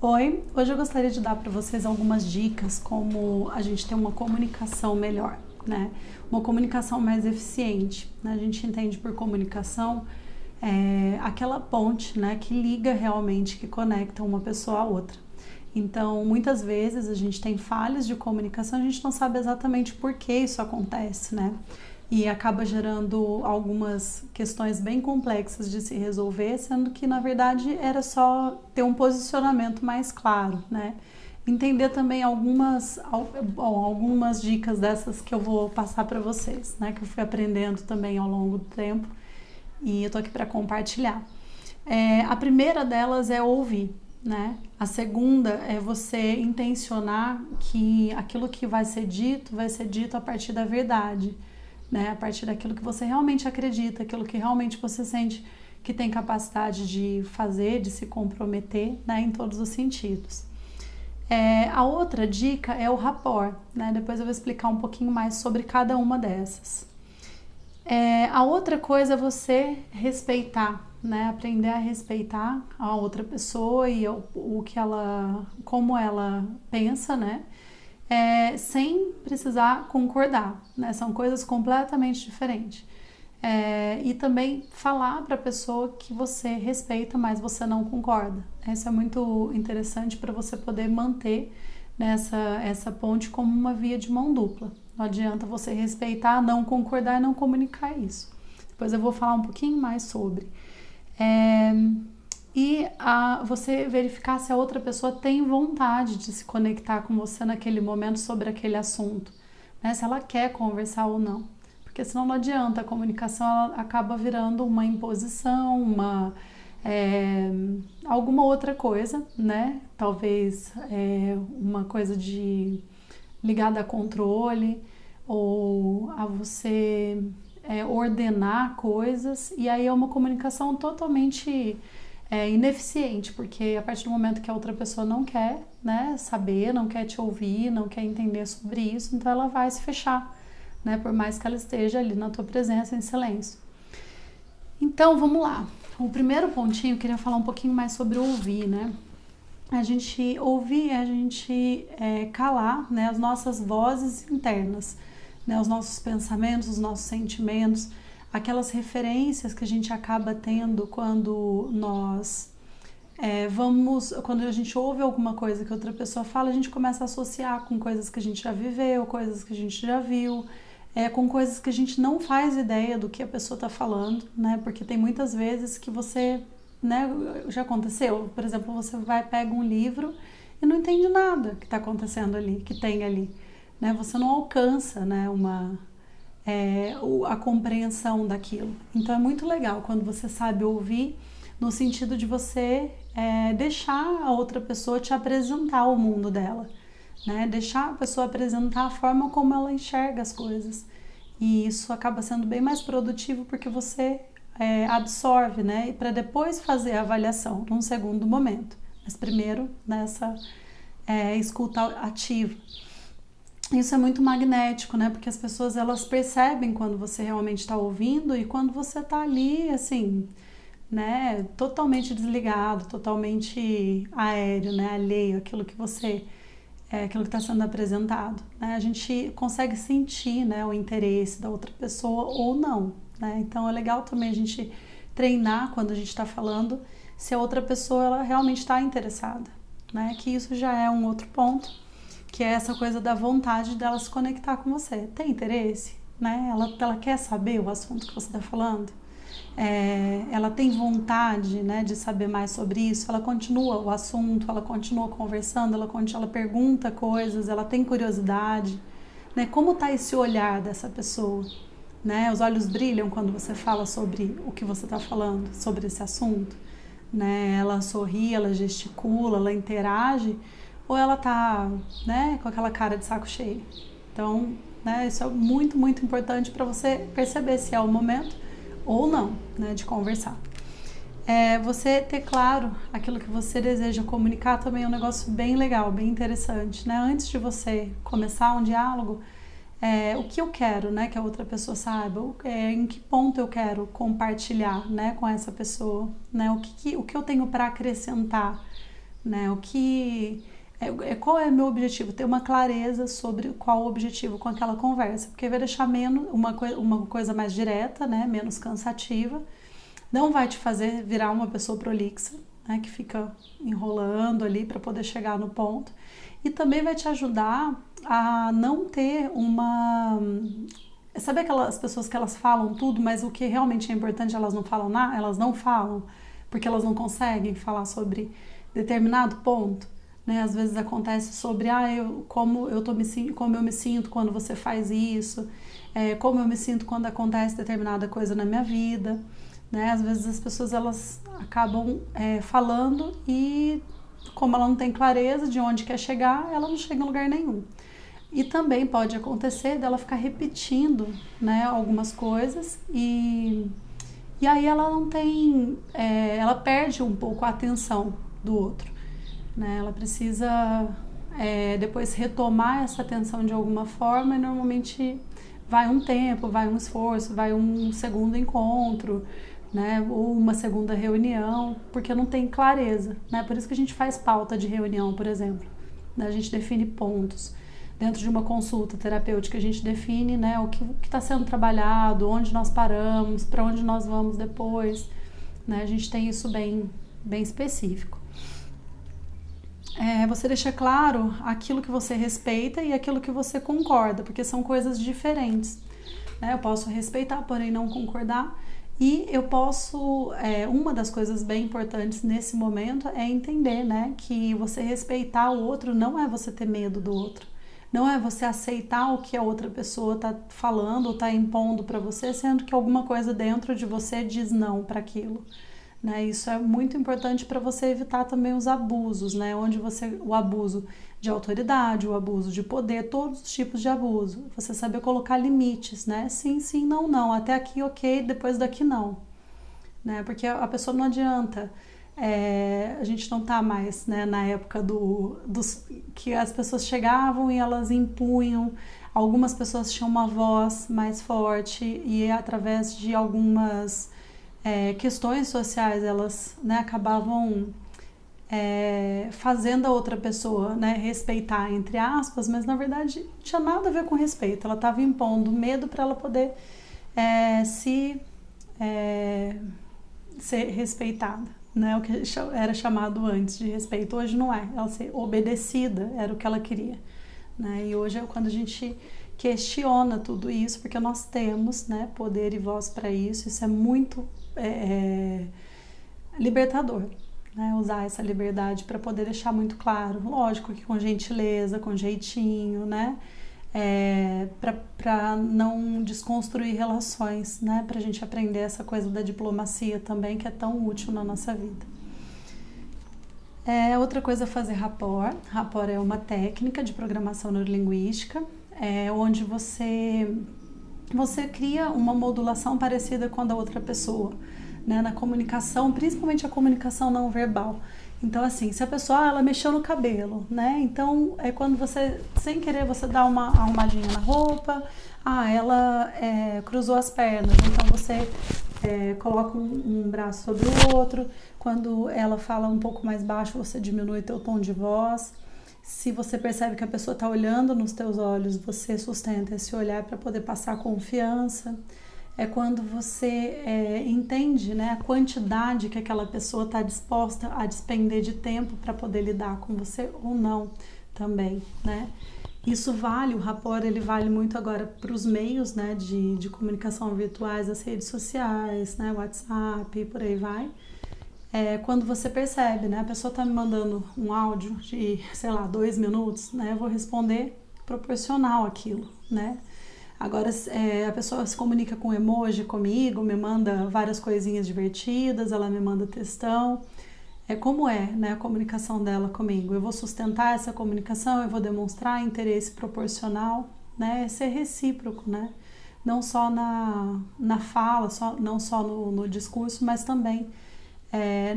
Oi, hoje eu gostaria de dar para vocês algumas dicas como a gente ter uma comunicação melhor, né? Uma comunicação mais eficiente, né? A gente entende por comunicação aquela ponte, né, que liga realmente, que conecta uma pessoa à outra. Então, muitas vezes a gente tem falhas de comunicação, a gente não sabe exatamente por que isso acontece, né? E acaba gerando algumas questões bem complexas de se resolver, sendo que na verdade era só ter um posicionamento mais claro, né? Entender também algumas dicas dessas que eu vou passar para vocês, né? Que eu fui aprendendo também ao longo do tempo e eu tô aqui para compartilhar. A primeira delas é ouvir, né? A segunda é você intencionar que aquilo que vai ser dito a partir da verdade, né? A partir daquilo que você realmente acredita, aquilo que realmente você sente que tem capacidade de fazer, de se comprometer, né? Em todos os sentidos. A outra dica é o rapport, né? Depois eu vou explicar um pouquinho mais sobre cada uma dessas. A outra coisa é você respeitar, né? Aprender a respeitar a outra pessoa e como ela pensa, né? Sem precisar concordar, né? São coisas completamente diferentes. E também falar para a pessoa que você respeita, mas você não concorda. Isso é muito interessante para você poder manter essa ponte como uma via de mão dupla. Não adianta você respeitar, não concordar e não comunicar isso. Depois eu vou falar um pouquinho mais sobre. Você verificar se a outra pessoa tem vontade de se conectar com você naquele momento sobre aquele assunto, né? Se ela quer conversar ou não. Porque senão não adianta, a comunicação ela acaba virando uma imposição, alguma outra coisa, né? Talvez uma coisa ligada a controle ou a você ordenar coisas, e aí é uma comunicação totalmente ineficiente, porque a partir do momento que a outra pessoa não quer, né, saber, não quer te ouvir, não quer entender sobre isso, então ela vai se fechar, né, por mais que ela esteja ali na tua presença em silêncio. Então vamos lá. O primeiro pontinho eu queria falar um pouquinho mais sobre ouvir, né? A gente ouvir é a gente calar, né, as nossas vozes internas, né, os nossos pensamentos, os nossos sentimentos, aquelas referências que a gente acaba tendo quando nós quando a gente ouve alguma coisa que outra pessoa fala, a gente começa a associar com coisas que a gente já viveu, coisas que a gente já viu, com coisas que a gente não faz ideia do que a pessoa está falando, né? Porque tem muitas vezes que você, né, já aconteceu, por exemplo, você pega um livro e não entende nada que está acontecendo ali, que tem ali, né? Você não alcança, né, a compreensão daquilo. Então é muito legal quando você sabe ouvir, no sentido de você deixar a outra pessoa te apresentar o mundo dela, né? Deixar a pessoa apresentar a forma como ela enxerga as coisas. E isso acaba sendo bem mais produtivo porque você absorve, né? E para depois fazer a avaliação num segundo momento. Mas primeiro nessa escuta ativa. Isso é muito magnético, né? Porque as pessoas elas percebem quando você realmente está ouvindo e quando você está ali, assim, né? Totalmente desligado, totalmente aéreo, né? Alheio àquilo que aquilo que está sendo apresentado, né? A gente consegue sentir, né, o interesse da outra pessoa ou não, né? Então é legal também a gente treinar quando a gente está falando se a outra pessoa ela realmente está interessada, né? Que isso já é um outro ponto, que é essa coisa da vontade dela se conectar com você. Tem interesse, né? Ela quer saber o assunto que você está falando. Ela tem vontade, né, de saber mais sobre isso, ela continua o assunto, ela continua conversando, ela pergunta coisas, ela tem curiosidade, né? Como está esse olhar dessa pessoa, né? Os olhos brilham quando você fala sobre o que você está falando, sobre esse assunto, né? Ela sorri, ela gesticula, ela interage, ou ela tá, né, com aquela cara de saco cheio. Então, né, isso é muito, muito importante para você perceber se é o momento ou não, né, de conversar. Você ter claro aquilo que você deseja comunicar também é um negócio bem legal, bem interessante, né? Antes de você começar um diálogo, o que eu quero, né, que a outra pessoa saiba, em que ponto eu quero compartilhar, né, com essa pessoa, né? O que eu tenho para acrescentar, né? Qual é o meu objetivo? Ter uma clareza sobre qual o objetivo com aquela conversa, porque vai deixar menos uma coisa mais direta, né? Menos cansativa, não vai te fazer virar uma pessoa prolixa, né? Que fica enrolando ali para poder chegar no ponto, e também vai te ajudar a não ter uma... Sabe aquelas pessoas que elas falam tudo, mas o que realmente é importante elas não falam nada, elas não falam, porque elas não conseguem falar sobre determinado ponto, né? Às vezes acontece sobre como eu me sinto quando você faz isso, como eu me sinto quando acontece determinada coisa na minha vida, né? Às vezes as pessoas elas acabam falando e como ela não tem clareza de onde quer chegar, ela não chega em lugar nenhum. E também pode acontecer dela ficar repetindo, né, algumas coisas e aí ela não tem, ela perde um pouco a atenção do outro, né? Ela precisa depois retomar essa atenção de alguma forma, e normalmente vai um tempo, vai um esforço, vai um segundo encontro, né, ou uma segunda reunião, porque não tem clareza, né? Por isso que a gente faz pauta de reunião, por exemplo, né? A gente define pontos. Dentro de uma consulta terapêutica, a gente define, né, o que está sendo trabalhado, onde nós paramos, para onde nós vamos depois, né? A gente tem isso bem específico. Você deixa claro aquilo que você respeita e aquilo que você concorda, porque são coisas diferentes, né? Eu posso respeitar, porém não concordar, e eu posso... uma das coisas bem importantes nesse momento é entender, né, que você respeitar o outro não é você ter medo do outro. Não é você aceitar o que a outra pessoa está falando ou está impondo para você, sendo que alguma coisa dentro de você diz não para aquilo, né? Isso é muito importante para você evitar também os abusos, né? O abuso de autoridade, o abuso de poder, todos os tipos de abuso. Você saber colocar limites, né? Sim, sim, não, não. Até aqui ok, depois daqui não, né? Porque a pessoa não adianta... a gente não está mais, né, na época que as pessoas chegavam e elas impunham. Algumas pessoas tinham uma voz mais forte e através de algumas questões sociais elas, né, acabavam fazendo a outra pessoa, né, respeitar, entre aspas, mas na verdade não tinha nada a ver com respeito. Ela estava impondo medo para ela poder ser respeitada, né? O que era chamado antes de respeito, hoje não é. Ela ser obedecida era o que ela queria, né? E hoje é quando a gente questiona tudo isso, porque nós temos, né, poder e voz para isso. Isso é muito libertador, né? Usar essa liberdade para poder deixar muito claro, lógico que com gentileza, com jeitinho, né? Para não desconstruir relações, né? Para a gente aprender essa coisa da diplomacia também, que é tão útil na nossa vida. Outra coisa é fazer rapport. Rapport é uma técnica de programação neurolinguística, onde você cria uma modulação parecida com a da outra pessoa, né? Na comunicação, principalmente a comunicação não verbal. Então, assim, se a pessoa, ela mexeu no cabelo, né? Então, é quando você, sem querer, você dá uma arrumadinha na roupa. Ela cruzou as pernas. Então, você coloca um braço sobre o outro. Quando ela fala um pouco mais baixo, você diminui teu tom de voz. Se você percebe que a pessoa está olhando nos teus olhos, você sustenta esse olhar para poder passar confiança. É quando você entende, né, a quantidade que aquela pessoa está disposta a despender de tempo para poder lidar com você ou não também, né? Isso vale, o rapport, ele vale muito agora para os meios, né, de comunicação virtuais, as redes sociais, né, WhatsApp, por aí vai. Quando você percebe, né, a pessoa está me mandando um áudio de, 2 minutos, né, eu vou responder proporcional àquilo, né? Agora, a pessoa se comunica com emoji comigo, me manda várias coisinhas divertidas, ela me manda textão. Como né, a comunicação dela comigo? Eu vou sustentar essa comunicação, eu vou demonstrar interesse proporcional, né? Ser recíproco, né? Não só na fala, não só no discurso, mas também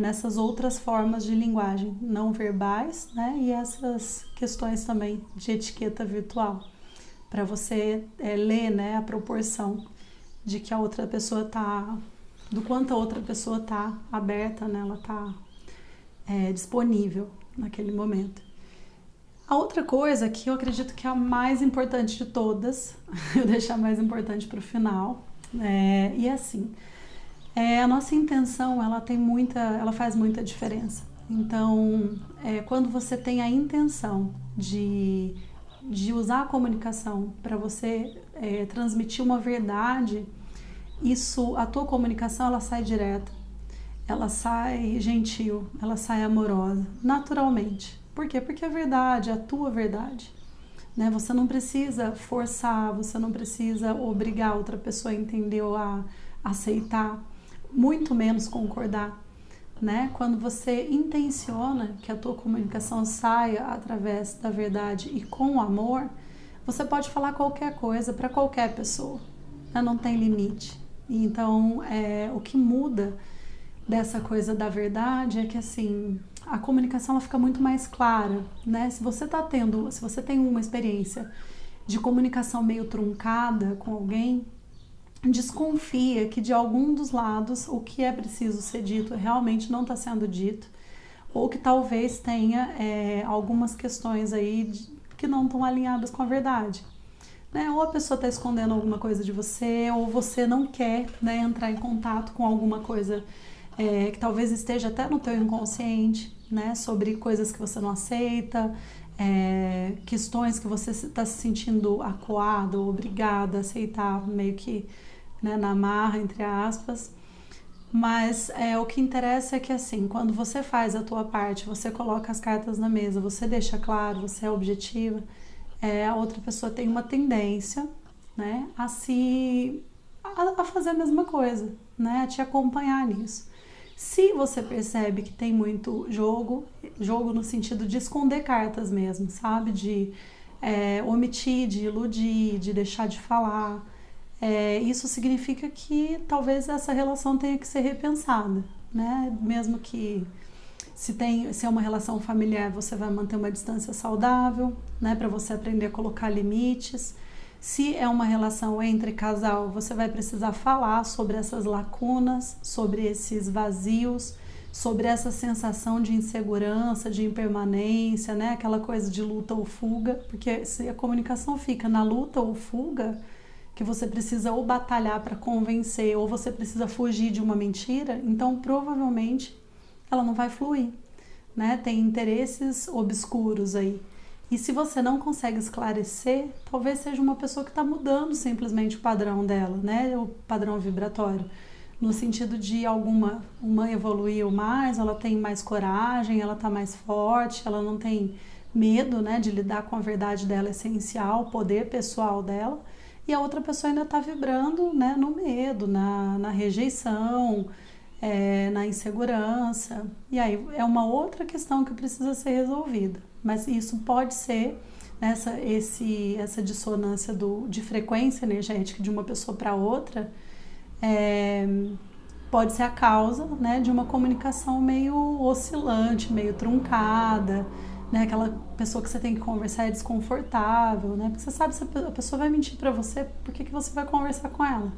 nessas outras formas de linguagem não verbais, né? E essas questões também de etiqueta virtual, para você ler, né, a proporção de que a outra pessoa do quanto a outra pessoa está aberta, né, ela está disponível, naquele momento. A outra coisa que eu acredito que é a mais importante de todas, eu deixo a mais importante para o final, e assim, a nossa intenção, ela faz muita diferença. Então, quando você tem a intenção de usar a comunicação para você transmitir uma verdade, a tua comunicação, ela sai direta, ela sai gentil, ela sai amorosa, naturalmente. Por quê? Porque a verdade é a tua verdade, né? Você não precisa forçar, você não precisa obrigar outra pessoa a entender ou a aceitar, muito menos concordar, né? Quando você intenciona que a tua comunicação saia através da verdade e com amor, você pode falar qualquer coisa para qualquer pessoa, né? Não tem limite. Então, o que muda dessa coisa da verdade é que, assim, a comunicação ela fica muito mais clara, né? Se você tem uma experiência de comunicação meio truncada com alguém, desconfia que de algum dos lados o que é preciso ser dito realmente não está sendo dito, ou que talvez tenha algumas questões aí que não estão alinhadas com a verdade, né? Ou a pessoa está escondendo alguma coisa de você, ou você não quer, né, entrar em contato com alguma coisa que talvez esteja até no teu inconsciente, né, sobre coisas que você não aceita, questões que você está se sentindo acuado ou obrigada a aceitar meio que, né, na marra, entre aspas. Mas o que interessa é que, assim, quando você faz a tua parte, você coloca as cartas na mesa, você deixa claro, você é objetiva, a outra pessoa tem uma tendência, né, a fazer a mesma coisa, né, a te acompanhar nisso. Se você percebe que tem muito jogo no sentido de esconder cartas mesmo, sabe? De omitir, de iludir, de deixar de falar, isso significa que talvez essa relação tenha que ser repensada, né? Mesmo que se é uma relação familiar, você vai manter uma distância saudável, né? Para você aprender a colocar limites. Se é uma relação entre casal, você vai precisar falar sobre essas lacunas, sobre esses vazios, sobre essa sensação de insegurança, de impermanência, né? Aquela coisa de luta ou fuga, porque se a comunicação fica na luta ou fuga, que você precisa ou batalhar para convencer, ou você precisa fugir de uma mentira, então provavelmente ela não vai fluir, né? Tem interesses obscuros aí. E se você não consegue esclarecer, talvez seja uma pessoa que está mudando simplesmente o padrão dela, né? O padrão vibratório. No sentido de uma evoluiu mais, ela tem mais coragem, ela está mais forte, ela não tem medo, né, de lidar com a verdade dela essencial, o poder pessoal dela. E a outra pessoa ainda está vibrando, né, no medo, na rejeição, na insegurança. E aí é uma outra questão que precisa ser resolvida. Mas isso pode ser, essa dissonância de frequência energética de uma pessoa para outra, pode ser a causa, né, de uma comunicação meio oscilante, meio truncada, né, aquela pessoa que você tem que conversar é desconfortável, né, porque você sabe se a pessoa vai mentir para você, por que você vai conversar com ela?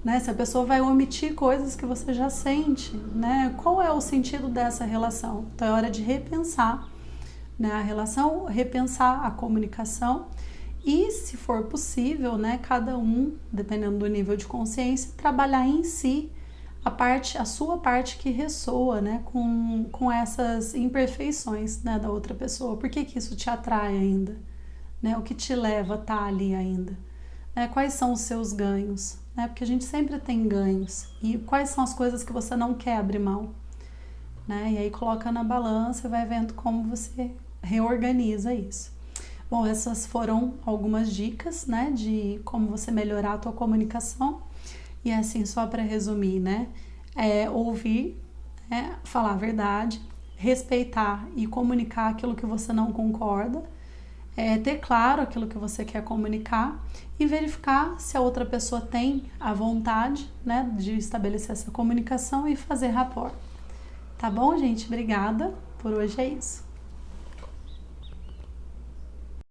Né, se a pessoa vai omitir coisas que você já sente, né, qual é o sentido dessa relação? Então é hora de repensar, né, a relação, repensar a comunicação e, se for possível, né, cada um, dependendo do nível de consciência, trabalhar em si a sua parte que ressoa, né, com essas imperfeições, né, da outra pessoa. Por que isso te atrai ainda? Né, o que te leva a estar ali ainda? Né, quais são os seus ganhos? Né, porque a gente sempre tem ganhos. E quais são as coisas que você não quer abrir mão? Né, e aí coloca na balança e vai vendo como você reorganiza isso. Bom, essas foram algumas dicas, né, de como você melhorar a tua comunicação. E assim, só para resumir, né, ouvir, né, falar a verdade, respeitar e comunicar aquilo que você não concorda, ter claro aquilo que você quer comunicar e verificar se a outra pessoa tem a vontade, né, de estabelecer essa comunicação e fazer rapport. Tá bom, gente? Obrigada. Por hoje é isso.